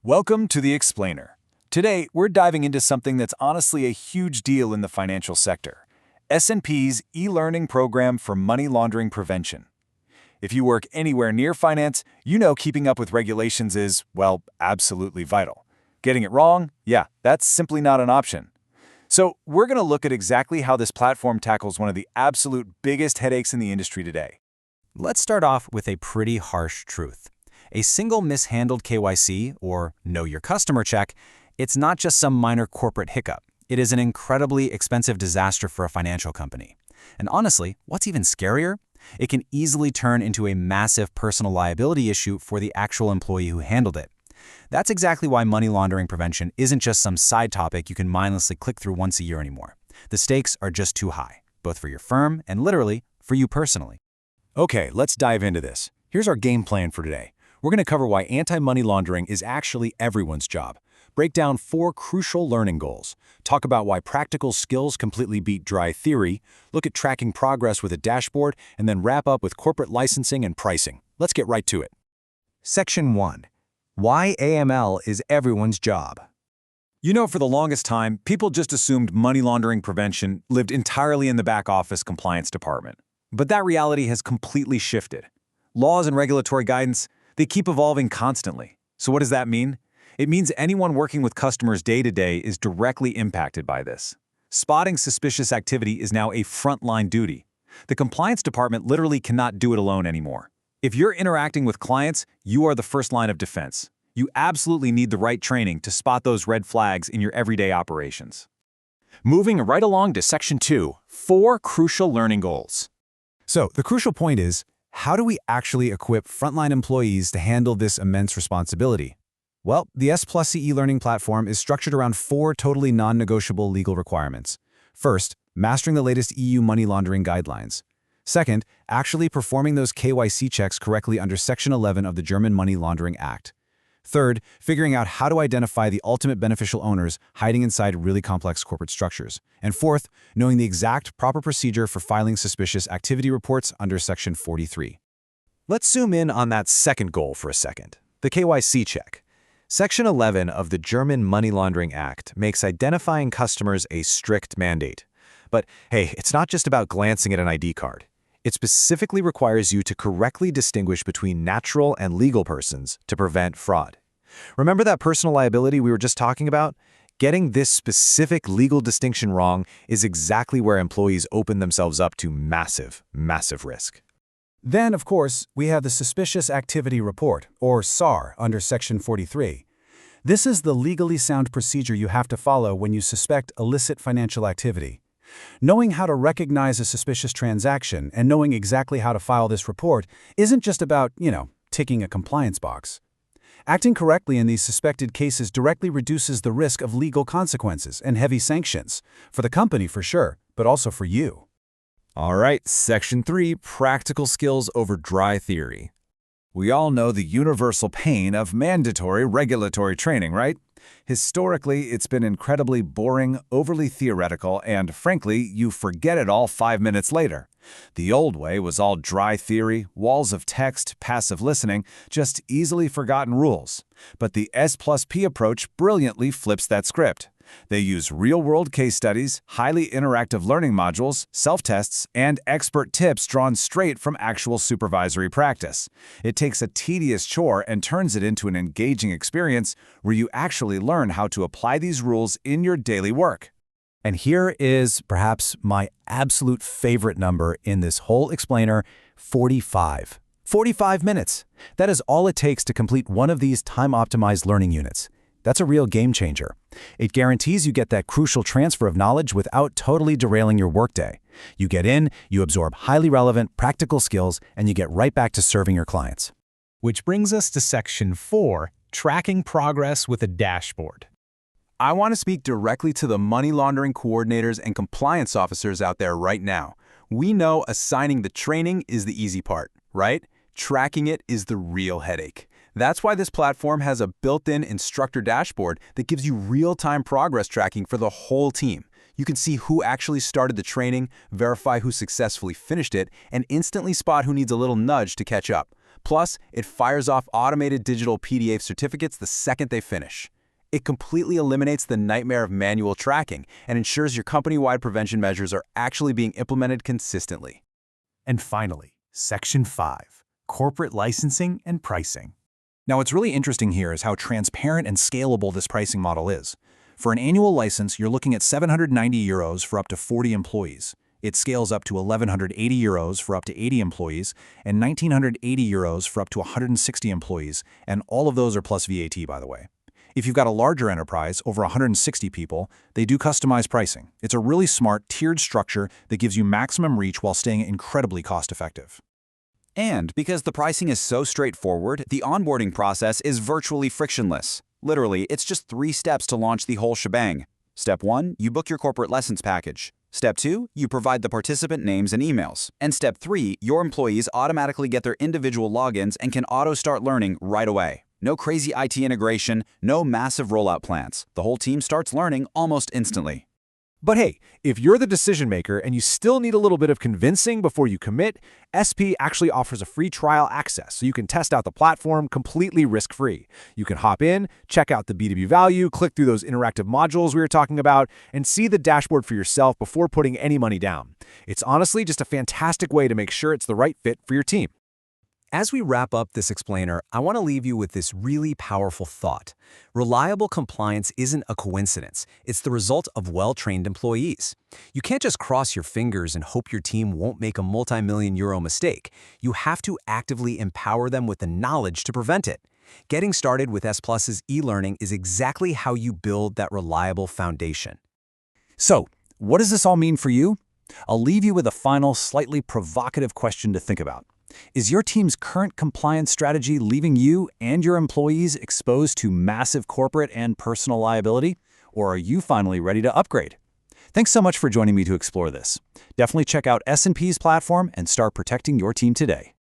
Welcome to The Explainer. Today, we're diving into something that's honestly a huge deal in the financial sector: S&P's eLearning program for money laundering prevention. If you work anywhere near finance, you know keeping up with regulations is, well, absolutely vital. Getting it wrong? Yeah, that's simply not an option. So, we're going to look at exactly how this platform tackles one of the absolute biggest headaches in the industry today. Let's start off with a pretty harsh truth. A single mishandled KYC, or Know Your Customer check, it's not just some minor corporate hiccup. It is an incredibly expensive disaster for a financial company. And honestly, what's even scarier? It can easily turn into a massive personal liability issue for the actual employee who handled it. That's exactly why money laundering prevention isn't just some side topic you can mindlessly click through once a year anymore. The stakes are just too high, both for your firm and literally for you personally. Okay, let's dive into this. Here's our game plan for today. We're going to cover why anti-money laundering is actually everyone's job, break down 4 crucial learning goals, talk about why practical skills completely beat dry theory, look at tracking progress with a dashboard, and then wrap up with corporate licensing and pricing. Let's get right to it. Section 1. Why AML is everyone's job. You know, for the longest time, people just assumed money laundering prevention lived entirely in the back office compliance department. But that reality has completely shifted. Laws and regulatory guidance, they keep evolving constantly. So what does that mean? It means anyone working with customers day-to-day is directly impacted by this. Spotting suspicious activity is now a frontline duty. The compliance department literally cannot do it alone anymore. If you're interacting with clients, you are the first line of defense. You absolutely need the right training to spot those red flags in your everyday operations. Moving right along to Section 2, 4 crucial learning goals. So the crucial point is, how do we actually equip frontline employees to handle this immense responsibility? Well, the S+C eLearning platform is structured around 4 totally non-negotiable legal requirements. First, mastering the latest EU money laundering guidelines. Second, actually performing those KYC checks correctly under Section 11 of the German Money Laundering Act. Third, figuring out how to identify the ultimate beneficial owners hiding inside really complex corporate structures. And fourth, knowing the exact proper procedure for filing suspicious activity reports under Section 43. Let's zoom in on that second goal for a second, the KYC check. Section 11 of the German Money Laundering Act makes identifying customers a strict mandate. But hey, it's not just about glancing at an ID card. It specifically requires you to correctly distinguish between natural and legal persons to prevent fraud. Remember that personal liability we were just talking about? Getting this specific legal distinction wrong is exactly where employees open themselves up to massive, massive risk. Then, of course, we have the Suspicious Activity Report, or SAR, under Section 43. This is the legally sound procedure you have to follow when you suspect illicit financial activity. Knowing how to recognize a suspicious transaction and knowing exactly how to file this report isn't just about, ticking a compliance box. Acting correctly in these suspected cases directly reduces the risk of legal consequences and heavy sanctions, for the company for sure, but also for you. All right, Section 3, practical skills over dry theory. We all know the universal pain of mandatory regulatory training, right? Historically, it's been incredibly boring, overly theoretical, and frankly, you forget it all 5 minutes later. The old way was all dry theory, walls of text, passive listening, just easily forgotten rules. But the S+P approach brilliantly flips that script. They use real-world case studies, highly interactive learning modules, self-tests, and expert tips drawn straight from actual supervisory practice. It takes a tedious chore and turns it into an engaging experience where you actually learn how to apply these rules in your daily work. And here is perhaps my absolute favorite number in this whole explainer: 45. 45 minutes. That is all it takes to complete one of these time-optimized learning units. That's a real game changer. It guarantees you get that crucial transfer of knowledge without totally derailing your workday. You get in, you absorb highly relevant, practical skills, and you get right back to serving your clients. Which brings us to Section 4, tracking progress with a dashboard. I want to speak directly to the money laundering coordinators and compliance officers out there right now. We know assigning the training is the easy part, right? Tracking it is the real headache. That's why this platform has a built-in instructor dashboard that gives you real-time progress tracking for the whole team. You can see who actually started the training, verify who successfully finished it, and instantly spot who needs a little nudge to catch up. Plus, it fires off automated digital PDF certificates the second they finish. It completely eliminates the nightmare of manual tracking and ensures your company-wide prevention measures are actually being implemented consistently. And finally, Section 5, Corporate Licensing and Pricing. Now, what's really interesting here is how transparent and scalable this pricing model is. For an annual license, you're looking at €790 for up to 40 employees. It scales up to €1,180 for up to 80 employees and €1,980 for up to 160 employees, and all of those are plus VAT, by the way. If you've got a larger enterprise, over 160 people, they do customized pricing. It's a really smart, tiered structure that gives you maximum reach while staying incredibly cost-effective. And because the pricing is so straightforward, the onboarding process is virtually frictionless. Literally, it's just 3 steps to launch the whole shebang. Step 1, you book your corporate license package. Step 2, you provide the participant names and emails. And Step 3, your employees automatically get their individual logins and can auto-start learning right away. No crazy IT integration, no massive rollout plans. The whole team starts learning almost instantly. But hey, if you're the decision maker and you still need a little bit of convincing before you commit, SP actually offers a free trial access so you can test out the platform completely risk-free. You can hop in, check out the B2B value, click through those interactive modules we were talking about, and see the dashboard for yourself before putting any money down. It's honestly just a fantastic way to make sure it's the right fit for your team. As we wrap up this explainer, I want to leave you with this really powerful thought. Reliable compliance isn't a coincidence. It's the result of well-trained employees. You can't just cross your fingers and hope your team won't make a multi-million-euro mistake. You have to actively empower them with the knowledge to prevent it. Getting started with S+'s eLearning is exactly how you build that reliable foundation. So, what does this all mean for you? I'll leave you with a final, slightly provocative question to think about. Is your team's current compliance strategy leaving you and your employees exposed to massive corporate and personal liability? Or are you finally ready to upgrade? Thanks so much for joining me to explore this. Definitely check out S&P's platform and start protecting your team today.